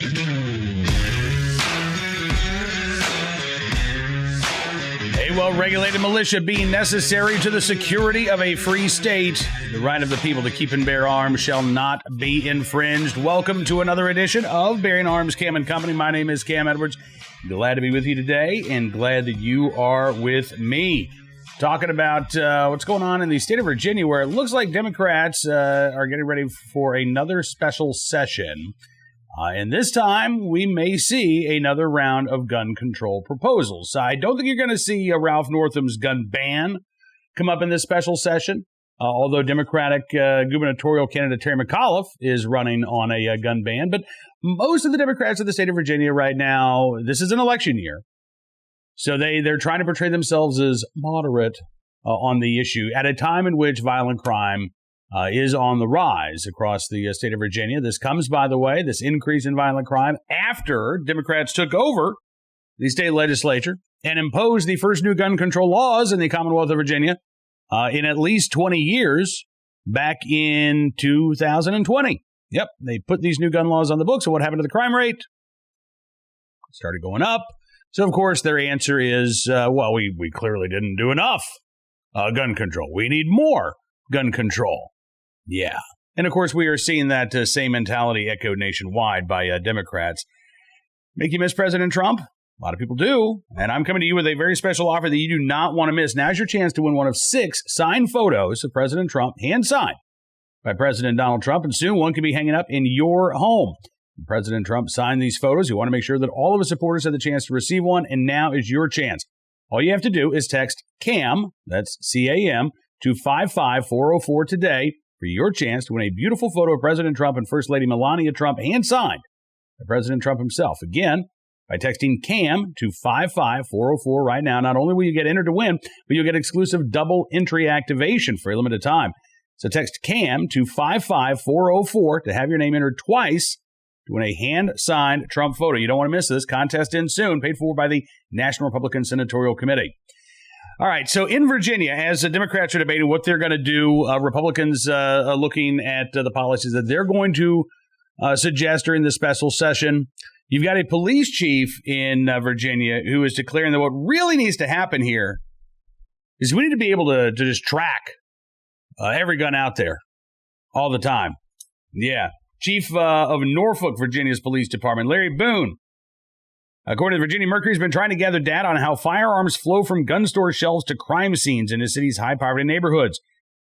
A well-regulated militia being necessary to the security of a free state. The right of the people to keep and bear arms shall not be infringed. Welcome to another edition of Bearing Arms Cam and Company. My name is Cam Edwards. Glad to be with you today and glad that you are with me. Talking about what's going on in the state of Virginia, where it looks like Democrats are getting ready for another special session. And this time, we may see another round of gun control proposals. I don't think you're going to see Ralph Northam's gun ban come up in this special session, although Democratic gubernatorial candidate Terry McAuliffe is running on a gun ban. But most of the Democrats of the state of Virginia right now, this is an election year, so they're trying to portray themselves as moderate on the issue at a time in which violent crime is on the rise across the state of Virginia. This comes, by the way, this increase in violent crime after Democrats took over the state legislature and imposed the first new gun control laws in the Commonwealth of Virginia in at least 20 years back in 2020. Yep, they put these new gun laws on the books. So what happened to the crime rate? It started going up. So, of course, their answer is, well, we clearly didn't do enough gun control. We need more gun control. Yeah. And, of course, we are seeing that same mentality echoed nationwide by Democrats. Make you miss President Trump? A lot of people do. And I'm coming to you with a very special offer that you do not want to miss. Now's your chance to win one of 6 signed photos of President Trump, hand-signed by President Donald Trump. And soon one can be hanging up in your home. President Trump signed these photos. You want to make sure that all of his supporters have the chance to receive one. And now is your chance. All you have to do is text CAM, that's C-A-M, to 55404 today for your chance to win a beautiful photo of President Trump and First Lady Melania Trump, hand-signed by President Trump himself. Again, by texting CAM to 55404 right now, not only will you get entered to win, but you'll get exclusive double entry activation for a limited time. So text CAM to 55404 to have your name entered twice to win a hand-signed Trump photo. You don't want to miss this. Contest ends soon, paid for by the National Republican Senatorial Committee. All right, so in Virginia, as the Democrats are debating what they're going to do, Republicans are looking at the policies that they're going to suggest during the special session. You've got a police chief in Virginia who is declaring that what really needs to happen here is we need to be able to just track every gun out there all the time. Yeah. Chief of Norfolk, Virginia's police department, Larry Boone, according to Virginia Mercury, has been trying to gather data on how firearms flow from gun store shelves to crime scenes in the city's high-poverty neighborhoods.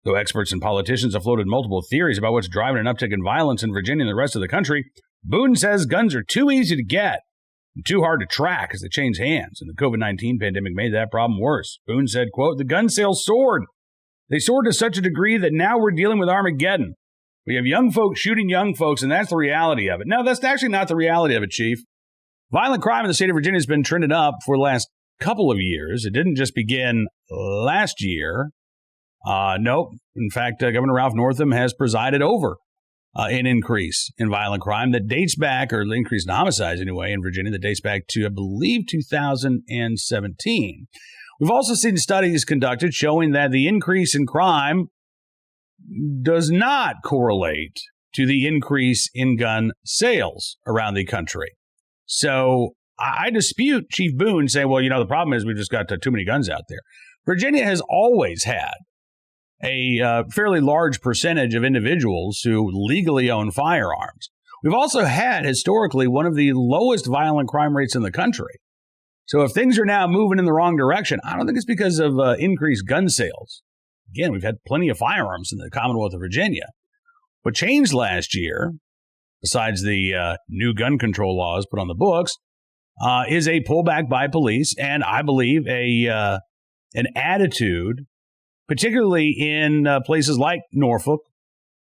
Though experts and politicians have floated multiple theories about what's driving an uptick in violence in Virginia and the rest of the country, Boone says guns are too easy to get and too hard to track as they change hands, and the COVID-19 pandemic made that problem worse. Boone said, quote, "The gun sales soared. They soared to such a degree that now we're dealing with Armageddon. We have young folks shooting young folks, and that's the reality of it." No, that's actually not the reality of it, Chief. Violent crime in the state of Virginia has been trending up for the last couple of years. It didn't just begin last year. Nope. In fact, Governor Ralph Northam has presided over an increase in violent crime that dates back, or the increase in homicides anyway, in Virginia that dates back to, I believe, 2017. We've also seen studies conducted showing that the increase in crime does not correlate to the increase in gun sales around the country. So I dispute Chief Boone saying, well, the problem is we've just got too many guns out there. Virginia has always had a fairly large percentage of individuals who legally own firearms. We've also had historically one of the lowest violent crime rates in the country. So if things are now moving in the wrong direction, I don't think it's because of increased gun sales. Again, we've had plenty of firearms in the Commonwealth of Virginia. What changed last year, besides the new gun control laws put on the books, is a pullback by police, and I believe an attitude, particularly in places like Norfolk,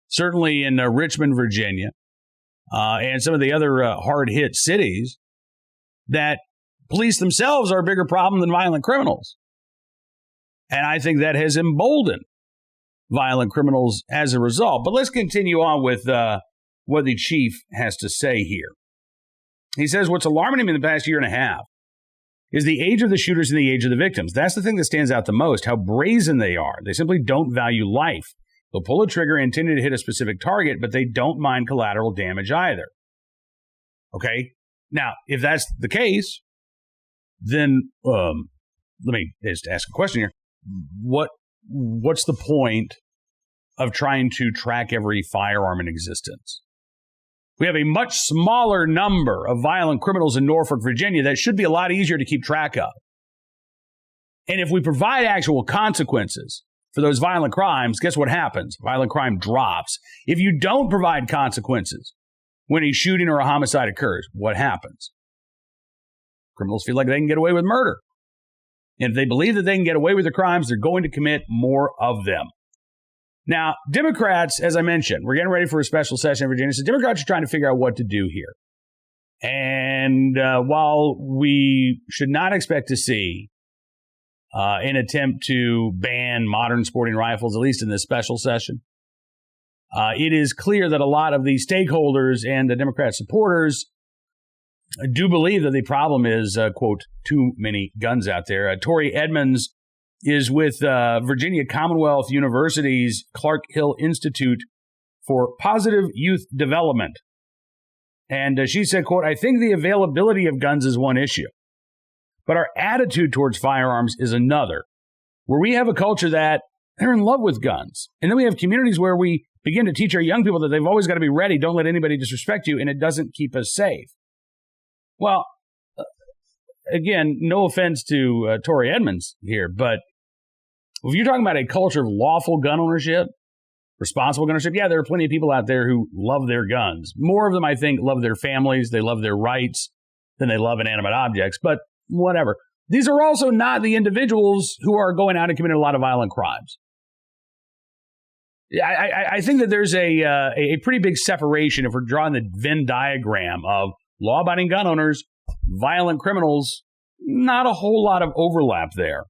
certainly in Richmond, Virginia, and some of the other hard-hit cities, that police themselves are a bigger problem than violent criminals. And I think that has emboldened violent criminals as a result. But let's continue on with what the chief has to say here. He says what's alarming him in the past year and a half is the age of the shooters and the age of the victims. That's the thing that stands out the most, how brazen they are. They simply don't value life. They'll pull a trigger intended to hit a specific target, but they don't mind collateral damage either. Okay. Now, if that's the case, then let me just ask a question here. What's the point of trying to track every firearm in existence? We have a much smaller number of violent criminals in Norfolk, Virginia that should be a lot easier to keep track of. And if we provide actual consequences for those violent crimes, guess what happens? Violent crime drops. If you don't provide consequences when a shooting or a homicide occurs, what happens? Criminals feel like they can get away with murder. And if they believe that they can get away with their crimes, they're going to commit more of them. Now, Democrats, as I mentioned, we're getting ready for a special session in Virginia. So Democrats are trying to figure out what to do here. And while we should not expect to see an attempt to ban modern sporting rifles, at least in this special session, it is clear that a lot of the stakeholders and the Democrat supporters do believe that the problem is, quote, too many guns out there. Tori Edmonds is with Virginia Commonwealth University's Clark Hill Institute for Positive Youth Development. And she said, quote, I think the availability of guns is one issue, but our attitude towards firearms is another, where we have a culture that they're in love with guns. And then we have communities where we begin to teach our young people that they've always got to be ready. Don't let anybody disrespect you. And it doesn't keep us safe. Well, again, no offense to Tori Edmonds here, but if you're talking about a culture of lawful gun ownership, responsible gun ownership, yeah, there are plenty of people out there who love their guns. More of them, I think, love their families. They love their rights than they love inanimate objects. But whatever. These are also not the individuals who are going out and committing a lot of violent crimes. I think that there's a pretty big separation if we're drawing the Venn diagram of law-abiding gun owners, violent criminals, not a whole lot of overlap there.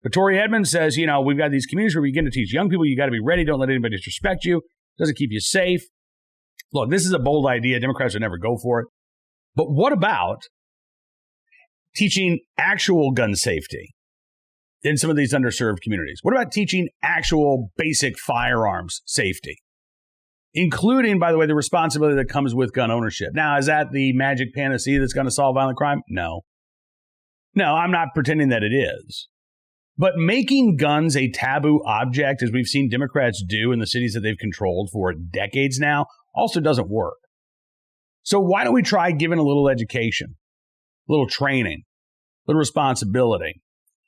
But Tori Edmonds says, we've got these communities where we begin to teach young people, you got to be ready. Don't let anybody disrespect you. Doesn't keep you safe. Look, this is a bold idea. Democrats would never go for it. But what about teaching actual gun safety in some of these underserved communities? What about teaching actual basic firearms safety, including, by the way, the responsibility that comes with gun ownership? Now, is that the magic panacea that's going to solve violent crime? No. No, I'm not pretending that it is. But making guns a taboo object, as we've seen Democrats do in the cities that they've controlled for decades now, also doesn't work. So why don't we try giving a little education, a little training, a little responsibility,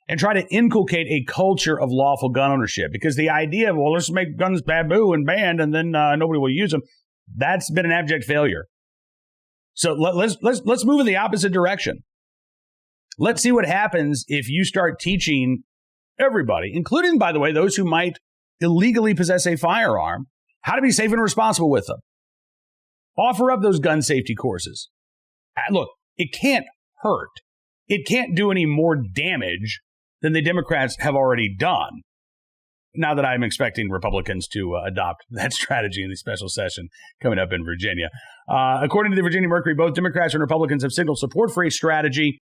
and try to inculcate a culture of lawful gun ownership? Because the idea of, well, let's make guns taboo and banned and then nobody will use them, that's been an abject failure. So let's move in the opposite direction. Let's see what happens if you start teaching everybody, including, by the way, those who might illegally possess a firearm, how to be safe and responsible with them. Offer up those gun safety courses. Look, it can't hurt. It can't do any more damage than the Democrats have already done. Now that I'm expecting Republicans to adopt that strategy in the special session coming up in Virginia. According to the Virginia Mercury, both Democrats and Republicans have signaled support for a strategy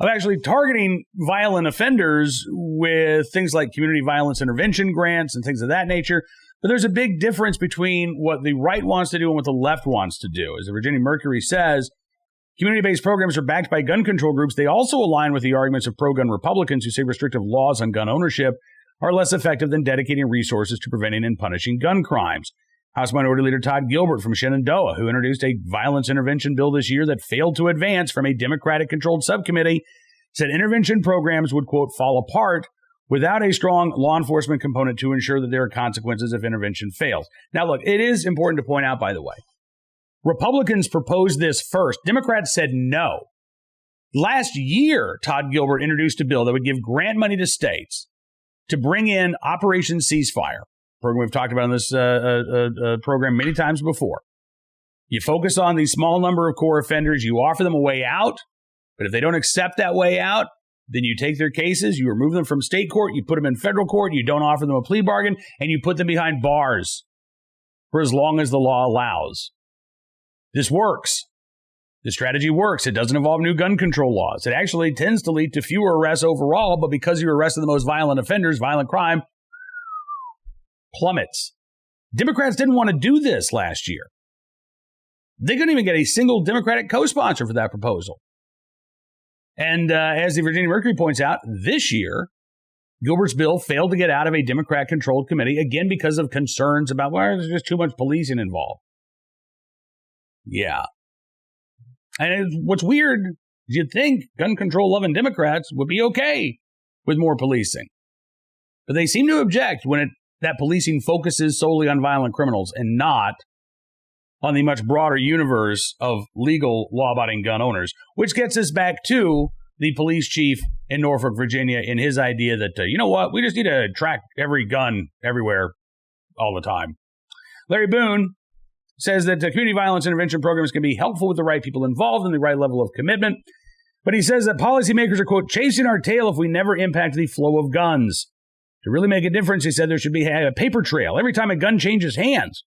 of actually targeting violent offenders with things like community violence intervention grants and things of that nature. But there's a big difference between what the right wants to do and what the left wants to do. As the Virginia Mercury says, community-based programs are backed by gun control groups. They also align with the arguments of pro-gun Republicans who say restrictive laws on gun ownership are less effective than dedicating resources to preventing and punishing gun crimes. House Minority Leader Todd Gilbert from Shenandoah, who introduced a violence intervention bill this year that failed to advance from a Democratic-controlled subcommittee, said intervention programs would, quote, fall apart without a strong law enforcement component to ensure that there are consequences if intervention fails. Now, look, it is important to point out, by the way, Republicans proposed this first. Democrats said no. Last year, Todd Gilbert introduced a bill that would give grant money to states to bring in Operation Ceasefire, program we've talked about in this program many times before. You focus on the small number of core offenders. You offer them a way out. But if they don't accept that way out, then you take their cases, you remove them from state court, you put them in federal court, you don't offer them a plea bargain, and you put them behind bars for as long as the law allows. This works. The strategy works. It doesn't involve new gun control laws. It actually tends to lead to fewer arrests overall, but because you arrested the most violent offenders, violent crime plummets. Democrats didn't want to do this last year. They couldn't even get a single Democratic co-sponsor for that proposal. And as the Virginia Mercury points out, this year, Gilbert's bill failed to get out of a Democrat-controlled committee, again because of concerns about, well, there's just too much policing involved. Yeah. And what's weird is you'd think gun control-loving Democrats would be okay with more policing. But they seem to object when that policing focuses solely on violent criminals and not on the much broader universe of legal law-abiding gun owners, which gets us back to the police chief in Norfolk, Virginia, in his idea that, you know what, we just need to track every gun everywhere all the time. Larry Boone says that community violence intervention programs can be helpful with the right people involved and the right level of commitment. But he says that policymakers are, quote, chasing our tail if we never impact the flow of guns. To really make a difference, he said there should be a paper trail every time a gun changes hands.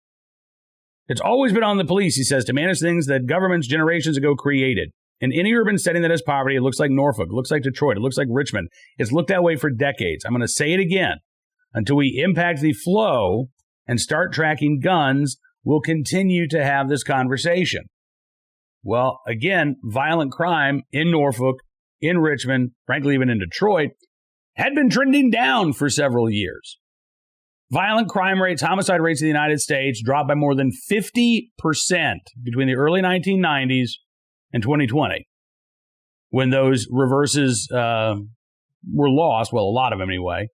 It's always been on the police, he says, to manage things that governments generations ago created. In any urban setting that has poverty, it looks like Norfolk, it looks like Detroit, it looks like Richmond. It's looked that way for decades. I'm going to say it again. Until we impact the flow and start tracking guns, we'll continue to have this conversation. Well, again, violent crime in Norfolk, in Richmond, frankly, even in Detroit, had been trending down for several years. Violent crime rates, homicide rates in the United States dropped by more than 50% between the early 1990s and 2020, when those reverses were lost, well, a lot of them anyway,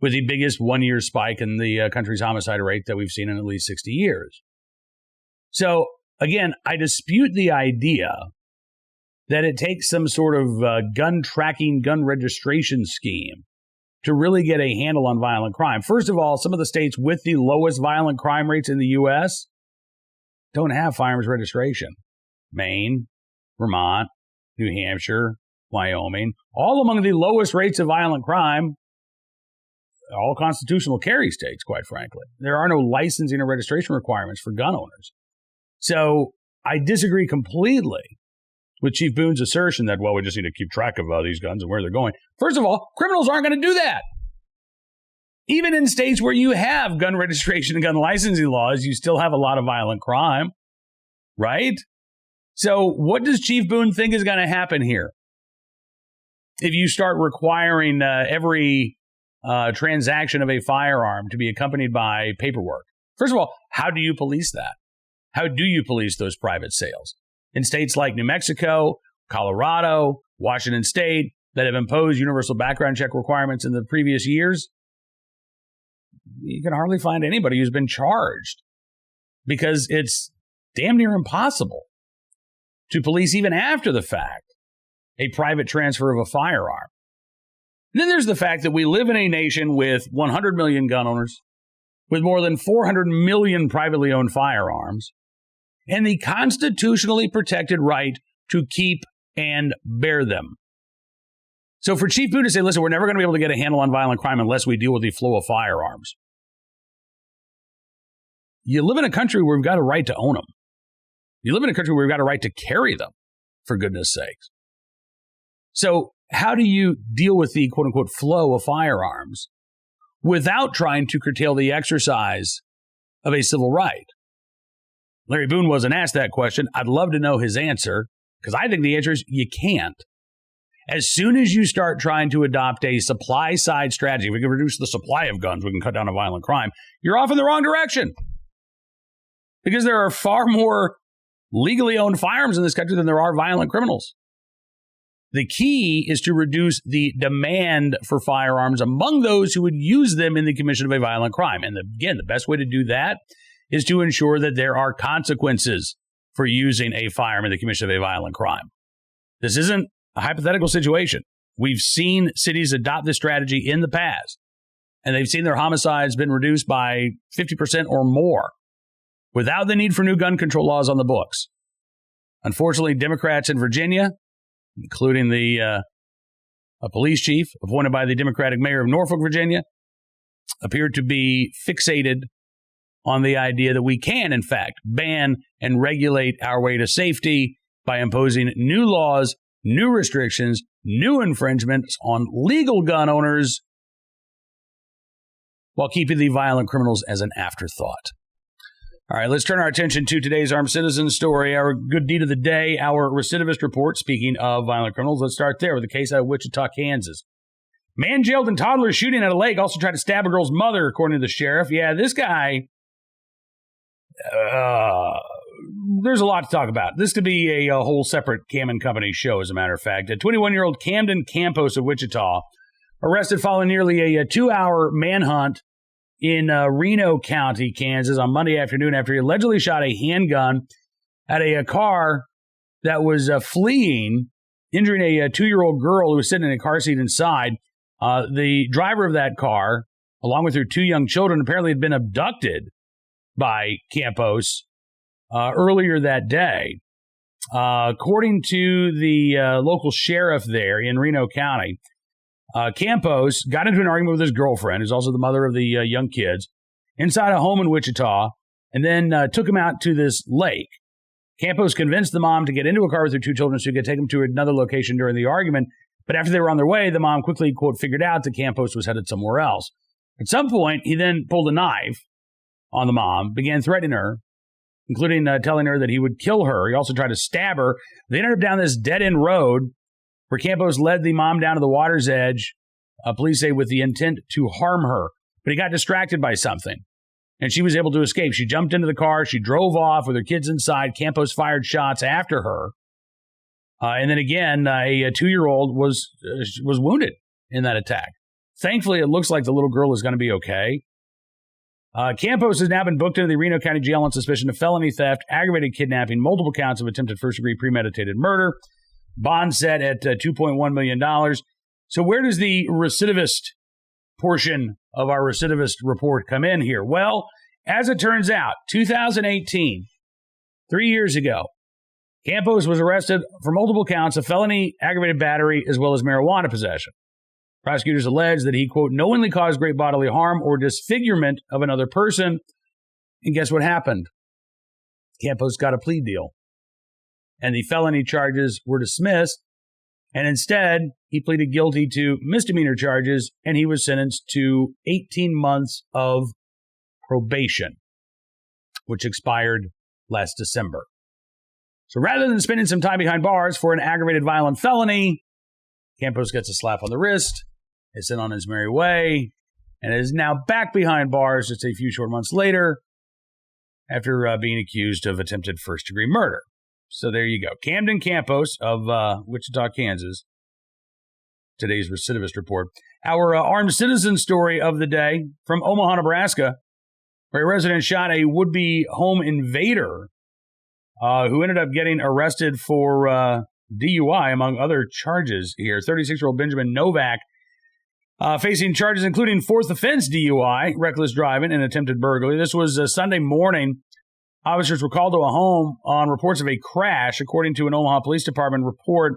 with the biggest one-year spike in the country's homicide rate that we've seen in at least 60 years. So, again, I dispute the idea that it takes some sort of gun tracking, gun registration scheme to really get a handle on violent crime. First of all, some of the states with the lowest violent crime rates in the U.S. don't have firearms registration. Maine, Vermont, New Hampshire, Wyoming, all among the lowest rates of violent crime, all constitutional carry states, quite frankly. There are no licensing or registration requirements for gun owners. So I disagree completely with Chief Boone's assertion that, well, we just need to keep track of these guns and where they're going. First of all, criminals aren't going to do that. Even in states where you have gun registration and gun licensing laws, you still have a lot of violent crime, right? So what does Chief Boone think is going to happen here if you start requiring every transaction of a firearm to be accompanied by paperwork? First of all, how do you police that? How do you police those private sales? In states like New Mexico, Colorado, Washington State, that have imposed universal background check requirements in the previous years, you can hardly find anybody who's been charged because it's damn near impossible to police even after the fact a private transfer of a firearm. And then there's the fact that we live in a nation with 100 million gun owners, with more than 400 million privately owned firearms, and the constitutionally protected right to keep and bear them. So for Chief Boone to say, listen, we're never going to be able to get a handle on violent crime unless we deal with the flow of firearms. You live in a country where we've got a right to own them. You live in a country where we've got a right to carry them, for goodness sakes. So how do you deal with the quote-unquote flow of firearms without trying to curtail the exercise of a civil right? Larry Boone wasn't asked that question. I'd love to know his answer, because I think the answer is you can't. As soon as you start trying to adopt a supply-side strategy, we can reduce the supply of guns, we can cut down on violent crime, you're off in the wrong direction. Because there are far more legally owned firearms in this country than there are violent criminals. The key is to reduce the demand for firearms among those who would use them in the commission of a violent crime. And again, the best way to do that is to ensure that there are consequences for using a firearm in the commission of a violent crime. This isn't a hypothetical situation. We've seen cities adopt this strategy in the past, and they've seen their homicides been reduced by 50% or more without the need for new gun control laws on the books. Unfortunately, Democrats in Virginia, including a police chief appointed by the Democratic mayor of Norfolk, Virginia, appear to be fixated on the idea that we can, in fact, ban and regulate our way to safety by imposing new laws, new restrictions, new infringements on legal gun owners while keeping the violent criminals as an afterthought. All right, let's turn our attention to today's armed citizen story, our good deed of the day, our recidivist report. Speaking of violent criminals, let's start there with the case out of Wichita, Kansas. Man jailed in toddler shooting at a lake, also tried to stab a girl's mother, according to the sheriff. Yeah, this guy, there's a lot to talk about. This could be a whole separate Cam and Company show, as a matter of fact. A 21-year-old Camden Campos of Wichita arrested following nearly a 2-hour manhunt in Reno County, Kansas, on Monday afternoon after he allegedly shot a handgun at a car that was fleeing, injuring a 2-year-old girl who was sitting in a car seat inside. The driver of that car, along with her 2 young children, apparently had been abducted by Campos earlier that day. According to the local sheriff there in Reno County, Campos got into an argument with his girlfriend, who's also the mother of the young kids, inside a home in Wichita, and then took him out to this lake. Campos convinced the mom to get into a car with her 2 children so he could take them to another location during the argument. But after they were on their way, the mom quickly, quote, figured out that Campos was headed somewhere else. At some point, he then pulled a knife on the mom, began threatening her, including telling her that he would kill her. He also tried to stab her. They ended up down this dead-end road where Campos led the mom down to the water's edge, police say, with the intent to harm her. But he got distracted by something, and she was able to escape. She jumped into the car. She drove off with her kids inside. Campos fired shots after her. And then again, a 2-year-old was wounded in that attack. Thankfully, it looks like the little girl is going to be okay. Campos has now been booked into the Reno County Jail on suspicion of felony theft, aggravated kidnapping, multiple counts of attempted first-degree premeditated murder. Bond set at $2.1 million. So where does the recidivist portion of our recidivist report come in here? Well, as it turns out, 2018, 3 years ago, Campos was arrested for multiple counts of felony aggravated battery as well as marijuana possession. Prosecutors allege that he, quote, knowingly caused great bodily harm or disfigurement of another person. And guess what happened? Campos got a plea deal, and the felony charges were dismissed. And instead, he pleaded guilty to misdemeanor charges, and he was sentenced to 18 months of probation, which expired last December. So rather than spending some time behind bars for an aggravated violent felony, Campos gets a slap on the wrist, is sent on his merry way, and is now back behind bars just a few short months later after being accused of attempted first-degree murder. So there you go. Camden Campos of Wichita, Kansas. Today's recidivist report. Our armed citizen story of the day from Omaha, Nebraska, where a resident shot a would-be home invader who ended up getting arrested for DUI, among other charges here. 36-year-old Benjamin Novak facing charges including fourth offense DUI, reckless driving, and attempted burglary. This was Sunday morning. Officers were called to a home on reports of a crash. According to an Omaha Police Department report,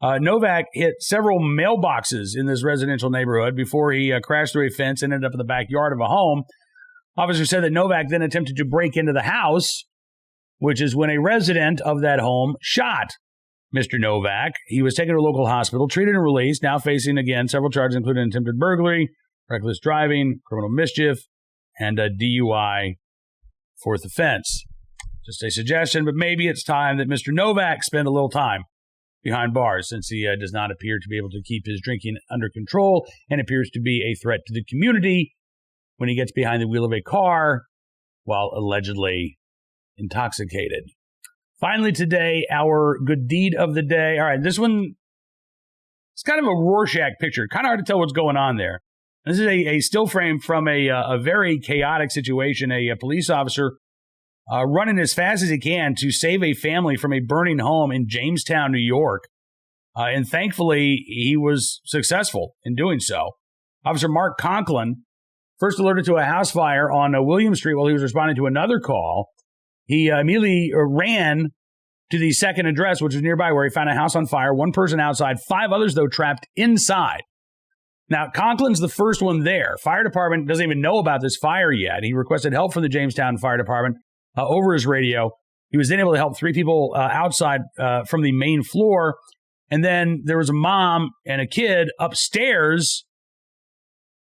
Novak hit several mailboxes in this residential neighborhood before he crashed through a fence and ended up in the backyard of a home. Officers said that Novak then attempted to break into the house, which is when a resident of that home shot Mr. Novak. He was taken to a local hospital, treated and released, now facing, again, several charges, including attempted burglary, reckless driving, criminal mischief, and a DUI fourth offense. Just a suggestion, but maybe it's time that Mr. Novak spend a little time behind bars, since he does not appear to be able to keep his drinking under control and appears to be a threat to the community when he gets behind the wheel of a car while allegedly intoxicated. Finally today, our good deed of the day. All right, this one, it's kind of a Rorschach picture. Kind of hard to tell what's going on there. This is a still frame from a very chaotic situation. A police officer running as fast as he can to save a family from a burning home in Jamestown, New York. And thankfully, he was successful in doing so. Officer Mark Conklin first alerted to a house fire on William Street while he was responding to another call. He immediately ran to the second address, which was nearby, where he found a house on fire, one person outside, 5 others, though, trapped inside. Now, Conklin's the first one there. Fire department doesn't even know about this fire yet. He requested help from the Jamestown Fire Department over his radio. He was then able to help 3 people outside from the main floor. And then there was a mom and a kid upstairs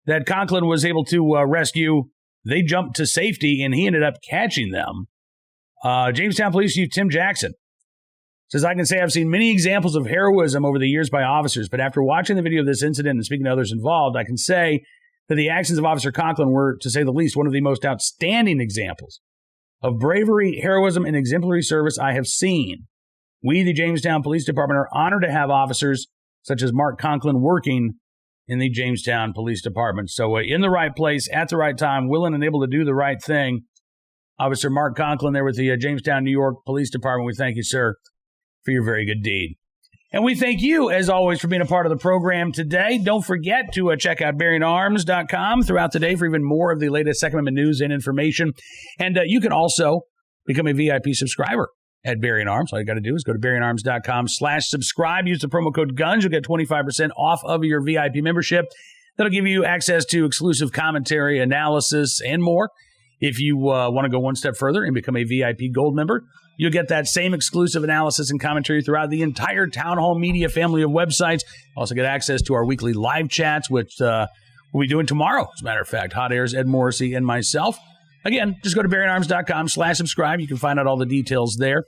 that Conklin was able to rescue they jumped to safety, and he ended up catching them. Jamestown Police Chief Tim Jackson says, I can say I've seen many examples of heroism over the years by officers, but after watching the video of this incident and speaking to others involved, I can say that the actions of Officer Conklin were, to say the least, one of the most outstanding examples of bravery, heroism, and exemplary service I have seen. We, the Jamestown Police Department, are honored to have officers such as Mark Conklin working in the Jamestown Police Department. So in the right place, at the right time, willing and able to do the right thing. Officer Mark Conklin there with the Jamestown, New York Police Department. We thank you, sir, for your very good deed. And we thank you, as always, for being a part of the program today. Don't forget to check out BearingArms.com throughout the day for even more of the latest Second Amendment news and information. And you can also become a VIP subscriber at Bearing Arms. All you got to do is go to BearingArms.com/subscribe. Use the promo code GUNS. You'll get 25% off of your VIP membership. That'll give you access to exclusive commentary, analysis, and more. If you want to go one step further and become a VIP Gold member, you'll get that same exclusive analysis and commentary throughout the entire Town Hall Media family of websites. Also get access to our weekly live chats, which we'll be doing tomorrow, as a matter of fact. Hot Airs, Ed Morrissey, and myself. Again, just go to BearingArms.com/subscribe. You can find out all the details there.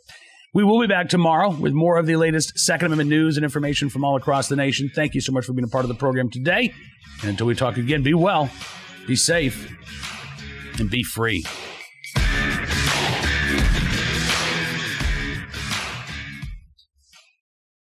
We will be back tomorrow with more of the latest Second Amendment news and information from all across the nation. Thank you so much for being a part of the program today. And until we talk again, be well, be safe, and be free.